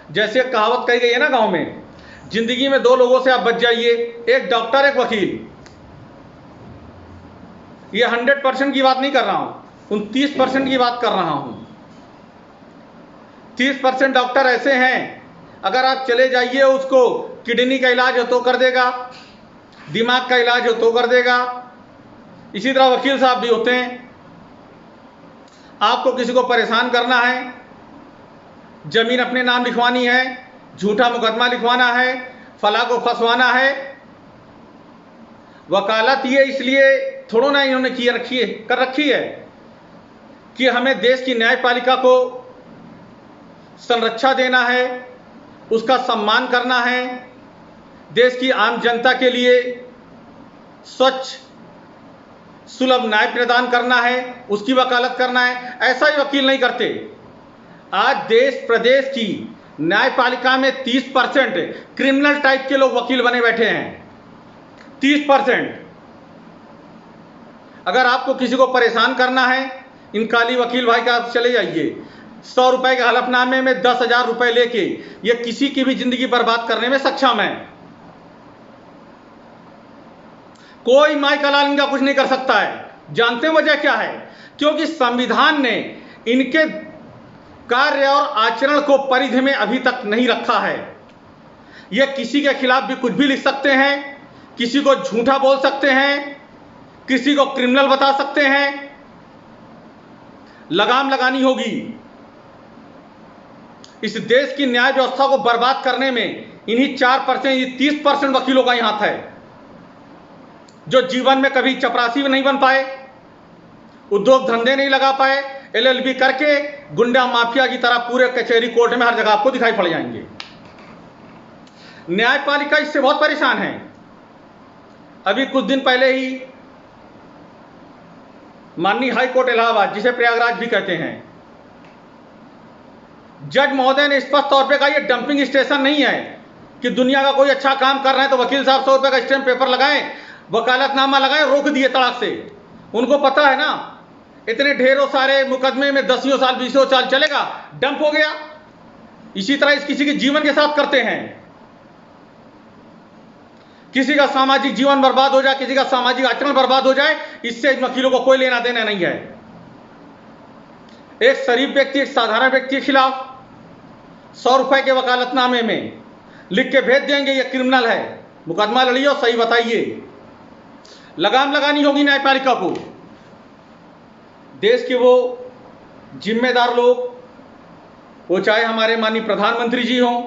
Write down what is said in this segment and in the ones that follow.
जैसे कहावत कही गई है ना गांव में, जिंदगी में दो लोगों से आप बच जाइए, एक डॉक्टर एक वकील। ये 100% की बात नहीं कर रहा हूं, 29% की बात कर रहा हूं। 30% डॉक्टर ऐसे हैं, अगर आप चले जाइए उसको किडनी का इलाज हो तो कर देगा, दिमाग का इलाज हो तो कर देगा। इसी तरह वकील साहब भी होते हैं। आपको किसी को परेशान करना है, जमीन अपने नाम लिखवानी है, झूठा मुकदमा लिखवाना है, फला को फंसवाना है। वकालत ये इसलिए थोड़ा ना इन्होंने कर रखी है कि हमें देश की न्यायपालिका को संरक्षा देना है, उसका सम्मान करना है, देश की आम जनता के लिए स्वच्छ सुलभ न्याय प्रदान करना है, उसकी वकालत करना है। ऐसा ही वकील नहीं करते। आज देश प्रदेश की न्यायपालिका में 30% क्रिमिनल टाइप के लोग वकील बने बैठे हैं। 30%। अगर आपको किसी को परेशान करना है, इन काली वकील भाई का आप चले जाइए, 100 रुपए के हलफनामे में 10,000 रुपए लेके ये किसी की भी जिंदगी बर्बाद करने में सक्षम है। कोई माई कलाल इनका कुछ नहीं कर सकता है। जानते हैं वजह क्या है? क्योंकि संविधान ने इनके कार्य और आचरण को परिधि में अभी तक नहीं रखा है। ये किसी के खिलाफ भी कुछ भी लिख सकते हैं, किसी को झूठा बोल सकते हैं, किसी को क्रिमिनल बता सकते हैं। लगाम लगानी होगी। इस देश की न्याय व्यवस्था को बर्बाद करने में इन्हीं 4%, 30% वकीलों का ही हाथ है, जो जीवन में कभी चपरासी नहीं बन पाए, उद्योग धंधे नहीं लगा पाए, LLB करके गुंडा माफिया की तरह पूरे कचहरी कोर्ट में हर जगह आपको दिखाई पड़ जाएंगे। न्यायपालिका इससे बहुत परेशान है। अभी कुछ दिन पहले ही माननीय हाई कोर्ट इलाहाबाद, जिसे प्रयागराज भी कहते हैं, जज महोदय ने स्पष्ट तौर पे कहा यह डंपिंग स्टेशन नहीं है कि दुनिया का कोई अच्छा काम कर रहे हैं तो वकील साहब 100 रुपए का स्टैम्प पेपर लगाएं, वकालतनामा लगाएं, रोक दिए तड़ाक से। उनको पता है ना, इतने ढेरों सारे मुकदमे में 10 साल 20 साल चलेगा, डंप हो गया। इसी तरह इस किसी के जीवन के साथ करते हैं। किसी का सामाजिक जीवन बर्बाद हो जाए, किसी का सामाजिक आचरण बर्बाद हो जाए, इससे इन वकीलों को कोई लेना देना नहीं है। एक शरीफ व्यक्ति, एक साधारण व्यक्ति के खिलाफ 100 रुपए के वकालतनामे में लिख के भेज देंगे ये क्रिमिनल है, मुकदमा लड़िए और सही बताइए। लगाम लगानी होगी न्यायपालिका को। देश के वो जिम्मेदार लोग, वो चाहे हमारे माननीय प्रधानमंत्री जी हों,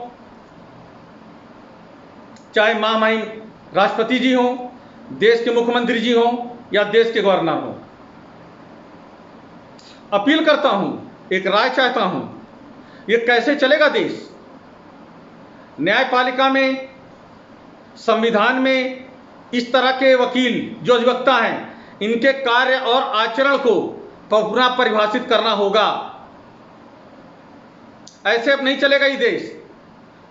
चाहे महामहिम राष्ट्रपति जी हों, देश के मुख्यमंत्री जी हों या देश के गवर्नर हों, अपील करता हूं, एक राय चाहता हूं, ये कैसे चलेगा देश? न्यायपालिका में, संविधान में इस तरह के वकील जो अधिवक्ता हैं, इनके कार्य और आचरण को पुनः परिभाषित करना होगा। ऐसे अब नहीं चलेगा ये देश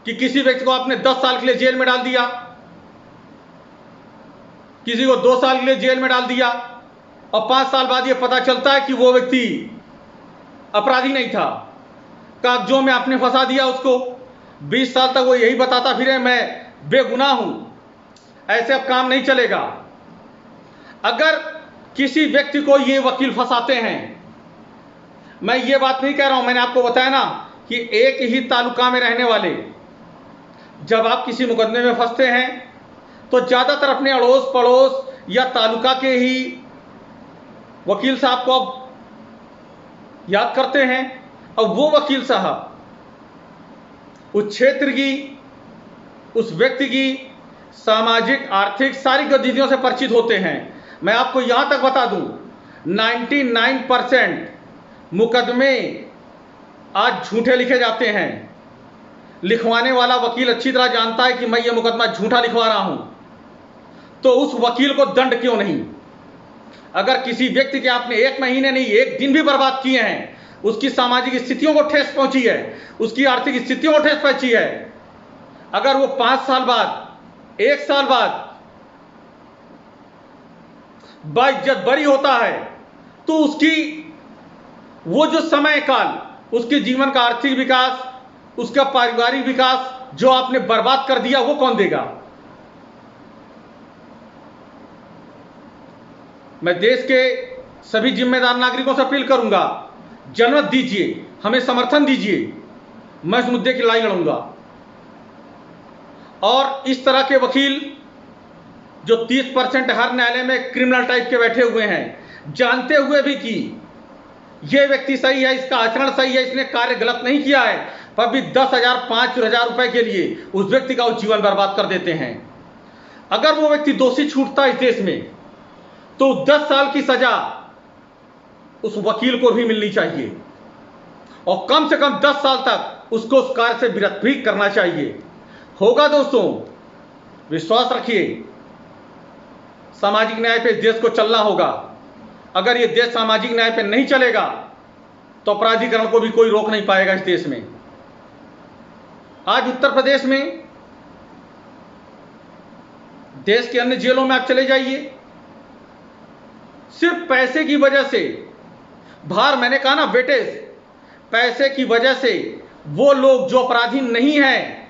कि किसी व्यक्ति को आपने 10 साल के लिए जेल में डाल दिया, किसी को 2 साल के लिए जेल में डाल दिया और 5 साल बाद ये पता चलता है कि वो व्यक्ति अपराधी नहीं था, कागजों में आपने फंसा दिया उसको। 20 साल तक वो यही बताता फिरे मैं बेगुनाह हूं। ऐसे अब काम नहीं चलेगा। अगर किसी व्यक्ति को ये वकील फंसाते हैं, मैं ये बात नहीं कह रहा हूं, मैंने आपको बताया ना कि एक ही तालुका में रहने वाले, जब आप किसी मुकदमे में फंसते हैं तो ज्यादातर अपने अड़ोस पड़ोस या तालुका के ही वकील साहब को आप याद करते हैं, और वो वकील साहब उस क्षेत्र की, उस व्यक्ति की सामाजिक आर्थिक सारी गतिविधियों से परिचित होते हैं। मैं आपको यहां तक बता दूं, 99% मुकदमे आज झूठे लिखे जाते हैं। लिखवाने वाला वकील अच्छी तरह जानता है कि मैं ये मुकदमा झूठा लिखवा रहा हूं, तो उस वकील को दंड क्यों नहीं? अगर किसी व्यक्ति के आपने 1 महीने नहीं 1 दिन भी बर्बाद किए हैं, उसकी सामाजिक स्थितियों को ठेस पहुंची है, उसकी आर्थिक स्थितियों को ठेस पहुंची है, अगर वो 5 साल बाद, 1 साल बाद बाइज्जत बरी होता है, तो उसकी वो जो समय काल, उसके जीवन का आर्थिक विकास, उसका पारिवारिक विकास जो आपने बर्बाद कर दिया वो कौन देगा? मैं देश के सभी जिम्मेदार नागरिकों से अपील करूंगा, जनमत दीजिए, हमें समर्थन दीजिए, मैं इस मुद्दे की लड़ाई लड़ूंगा। और इस तरह के वकील जो 30% हर न्यायालय में क्रिमिनल टाइप के बैठे हुए हैं, जानते हुए भी कि यह व्यक्ति सही है, इसका आचरण सही है, इसने कार्य गलत नहीं किया है, पर भी 10,000 5,000 रुपए के लिए उस व्यक्ति का जीवन बर्बाद कर देते हैं। अगर वो व्यक्ति दोषी छूटता है इस देश में, तो 10 साल की सजा उस वकील को भी मिलनी चाहिए और कम से कम 10 साल तक उसको उस कार्य से विरत भी करना चाहिए। होगा दोस्तों, विश्वास रखिए, सामाजिक न्याय पे देश को चलना होगा। अगर ये देश सामाजिक न्याय पे नहीं चलेगा तो अपराधीकरण को भी कोई रोक नहीं पाएगा इस देश में। आज उत्तर प्रदेश में, देश के अन्य जेलों में आप चले जाइए, सिर्फ पैसे की वजह से, बाहर मैंने कहा ना वेटेज, पैसे की वजह से वो लोग जो अपराधी नहीं हैं,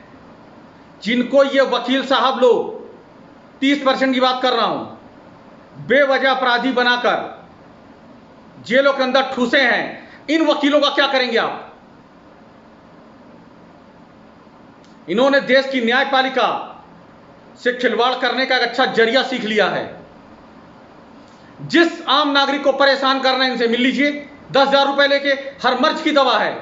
जिनको ये वकील साहब लोग 30% की बात कर रहा हूं, बेवजह अपराधी बनाकर जेलों के अंदर ठूसे हैं, इन वकीलों का क्या करेंगे आप? इन्होंने देश की न्यायपालिका से खिलवाड़ करने का एक अच्छा जरिया सीख लिया है। जिस आम नागरिक को परेशान कर रहे हैं इनसे मिल लीजिए, 10,000 रुपए लेके, हर मर्ज की दवा है।